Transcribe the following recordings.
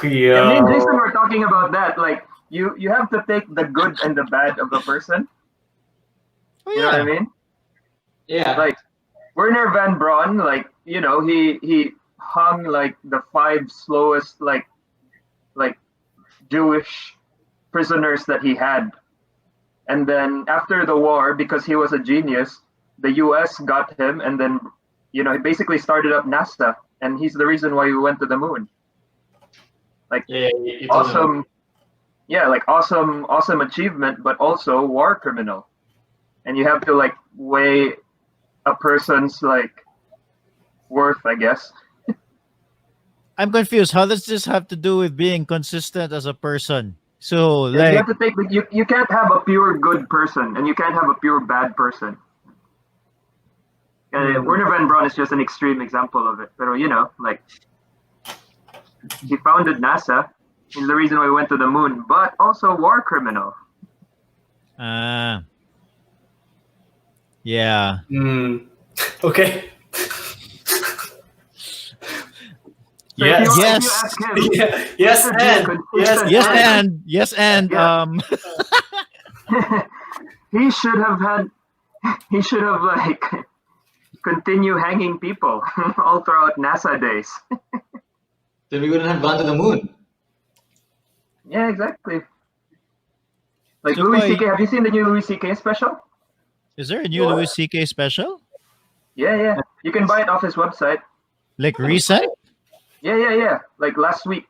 Yeah, me and Jason Yo. were talking about that. Like, you have to take the good and the bad of a person. Oh, You know what I yeah. mean? Yeah. Like Werner Van Braun, like he hung like the 5 slowest like Jewish prisoners that he had, and then after the war, because he was a genius, the U.S. got him, and then he basically started up NASA, and he's the reason why we went to the moon. Like Yeah, you told me about awesome, yeah, like awesome achievement, but also war criminal, and you have to like weigh a person's like worth, I guess. I'm confused. How does this have to do with being consistent as a person? So, And you like, have to take you can't have a pure good person, and you can't have a pure bad person. Werner Van Braun is just an extreme example of it. But like he founded NASA. He's the reason why we went to the moon, but also war criminal. yeah. Okay. So Yes. if you Yes. ask him, Yes, should be a and consistent Yes, person. and Yeah. he should have like continue hanging people all throughout NASA days. then we wouldn't have gone to the moon. Yeah, exactly. Like So, Louis Koy, C.K. Have you seen the new Louis C.K. special? is there a new Louis C.K. special? Yeah. You can buy it off his website. Like recent? Yeah. Like last week.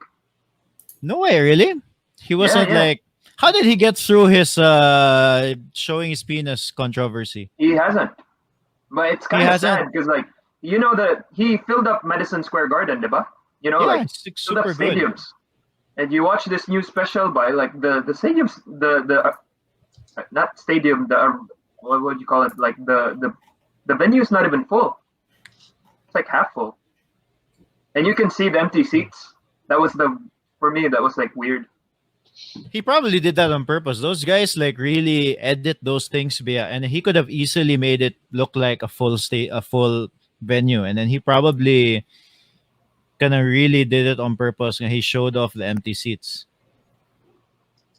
No way, really? He wasn't Yeah. like. How did he get through his showing his penis controversy? He hasn't. But it's kind of hasn't? sad because, like, that he filled up Madison Square Garden, diba? Yeah, Like it's like filled up super good. stadiums. And you watch this new special by like the stadiums, the not stadium, the what would you call it? Like the venue is not even full. It's like half full, and you can see the empty seats. For me that was like weird. He probably did that on purpose. Those guys like really edit those things, and he could have easily made it look like a full venue, and then he probably kind of really did it on purpose, and he showed off the empty seats.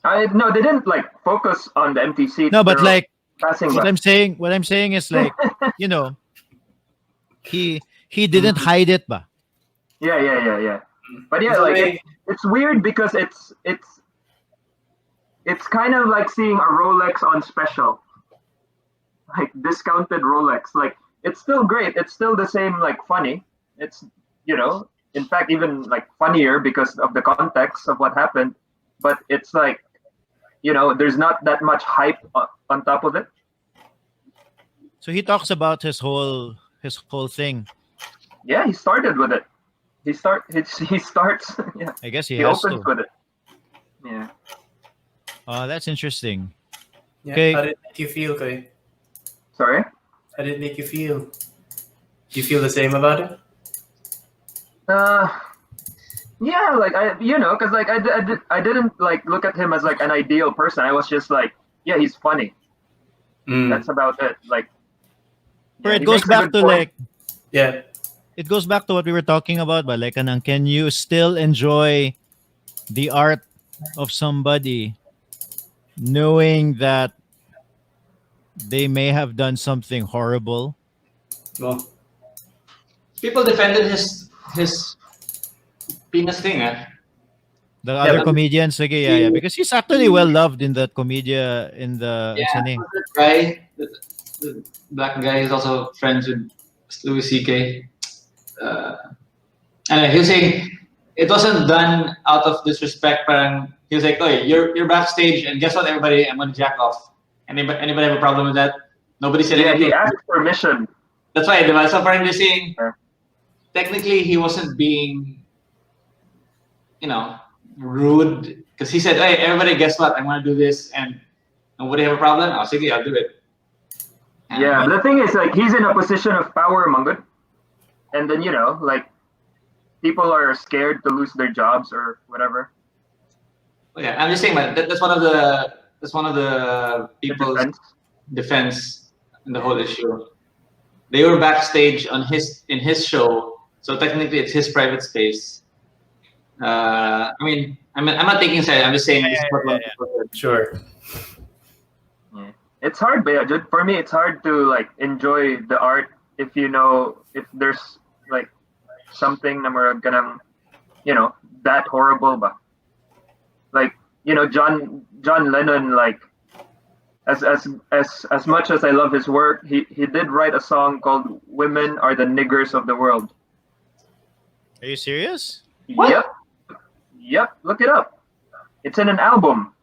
No, they didn't like focus on the empty seats. No, but They're like passing what by. I'm saying is like he didn't hide it, ba? Yeah. But yeah, like it's weird because it's kind of like seeing a Rolex on special, like discounted Rolex. Like it's still great. It's still the same, like funny. It's in fact even like funnier because of the context of what happened. But it's like there's not that much hype on top of it. So he talks about his whole thing. Yeah, he started with it. He starts. Yeah, I guess he he has opens to. with it. Yeah. Oh, that's interesting. Yeah. Okay. How did it make you feel, Koy? Sorry. How did it make you feel? Do you feel the same about it? Yeah, like because like I didn't like look at him as like an ideal person. I was just like, yeah, he's funny. That's about it. Like, But it he goes makes a back good to point. like Yeah. it goes back to what we were talking about, but like can you still enjoy the art of somebody knowing that they may have done something horrible? Well, People defended his penis thing, The other but- comedians, like, yeah, because he's actually well loved in that comedia in the what's the name? The guy, the black guy is also friends with Louis C.K. And he was saying it wasn't done out of disrespect. Parang he was like, "Oh, you're backstage, and guess what, everybody, I'm gonna jack off." Anybody have a problem with that? Nobody said Yeah, anything. he asked permission. That's why, diba? So parang they're saying technically he wasn't being, rude because he said, "Hey, everybody, guess what? I'm gonna do this, and nobody have a problem. I'll say, I'll do it." And Yeah, but the thing is, like, he's in a position of power, Mangut, and then like people are scared to lose their jobs or whatever. yeah, I'm just saying, but that's one of the people's defense in the whole issue. They were backstage in his show, so technically it's his private space. I mean, I'm not taking side. I'm just saying this is what one people said. Sure. Yeah. It's hard, but for me, it's hard to like enjoy the art if you know if there's like something na murag ganang, that horrible, ba? Like John Lennon, like as much as I love his work, he did write a song called "Women Are the Niggers of the World." Are you serious? What? Yep. Look it up. It's in an album.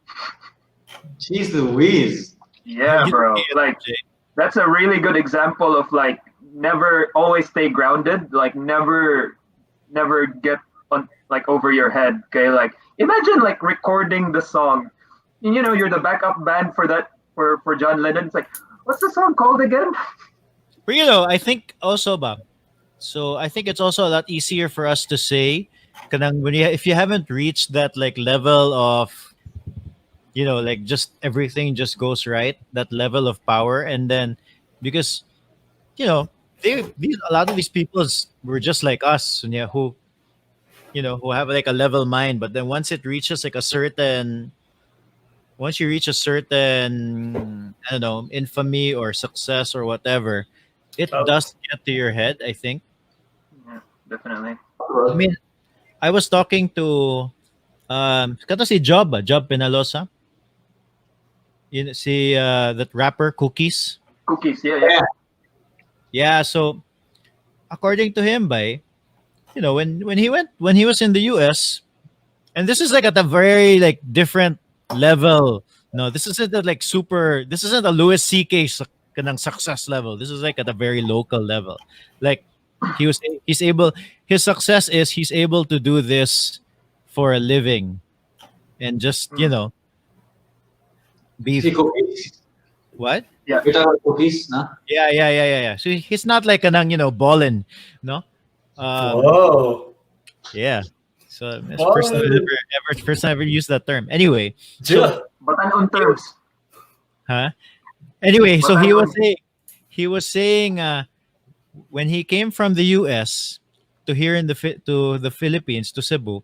Jeez Louise. Yeah, bro. Like that's a really good example of like never always stay grounded. Like never get on like over your head. Okay, like imagine like recording the song. You're the backup band for that for John Lennon. It's like, what's the song called again? But I think also, ba. So I think it's also a lot easier for us to say, kanang if you haven't reached that like level of, like just everything just goes right, that level of power, and then because a lot of these people were just like us, who who have like a level mind, but then once it reaches like once you reach a certain, I don't know, infamy or success or whatever, it Oh. does get to your head, I think. Yeah, definitely. I mean, I was talking to kato si Job Penalosa. Si that rapper Cookies. Cookies. Yeah. Yeah, so according to him, when he was in the US, and this is like at a very like different level. No, this isn't this isn't a Louis CK kanang success level. This is like at a very local level. Like his success is he's able to do this for a living and just, be See cookies. what? You're talking about cookies, no? Yeah. So he's not like kanang, ballin', no? Whoa. Yeah. So it's the first time I ever used that term. Anyway, Jilla. But on terms. huh? Anyway, so But he was saying when he came from the US to here to the Philippines, to Cebu,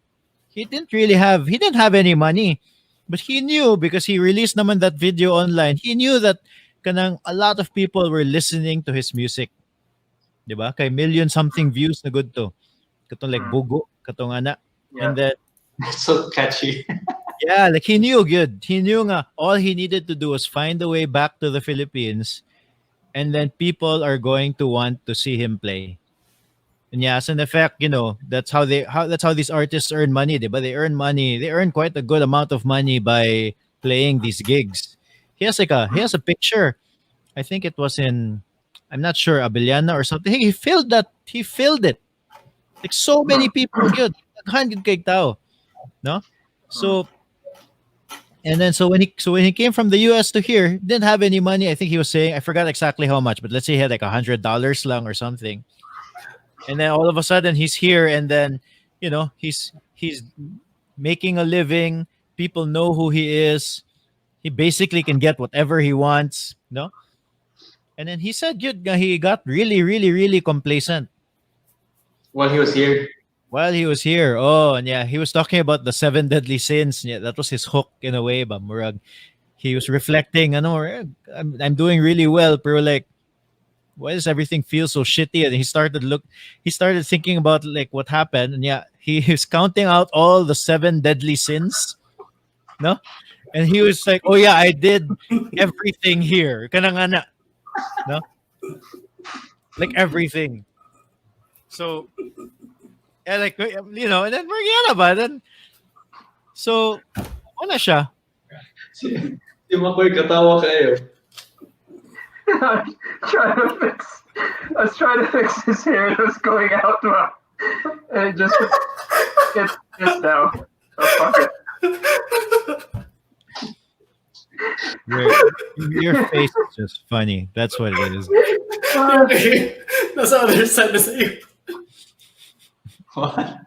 he didn't have any money, but he knew because he released naman that video online. He knew that kanang a lot of people were listening to his music. 'Di ba? Kay million something views na good to. Katong like bugo, katong ana. Yeah. And then That's so catchy. yeah, like he knew good. He knew nga all he needed to do was find a way back to the Philippines, and then people are going to want to see him play. And yeah, as an effect, that's how these artists earn money, diba? They earn money. They earn quite a good amount of money by playing these gigs. He has a picture. I think it was in, I'm not sure, Abellana or something. He filled it. Like so many people, yun. 100 kay tao. No? So and then so when he came from the US to here, didn't have any money. I think he was saying, I forgot exactly how much, but let's say he had like $100 lang or something. And then all of a sudden he's here, and then he's making a living. People know who he is. He basically can get whatever he wants, no? And then he said he got really, really, really complacent While he was here. while he was here. Oh, and yeah, he was talking about the 7 deadly sins. Yeah, that was his hook in a way, but murag. He was reflecting, I'm doing really well, pero like, why does everything feel so shitty? And he started thinking about like what happened, and yeah, he is counting out all the 7 deadly sins, no? And he was like, oh yeah, I did everything here, kanang ana, no? Like everything. So yeah, like and then Mariana ba? Then so ano siya? Si Makoy katawa kayo. I was trying to fix his hair. It was going out well. And it just it's now. Oh, fuck it. Your face is just funny. That's what it is. Nasa other side na sa'yo. What?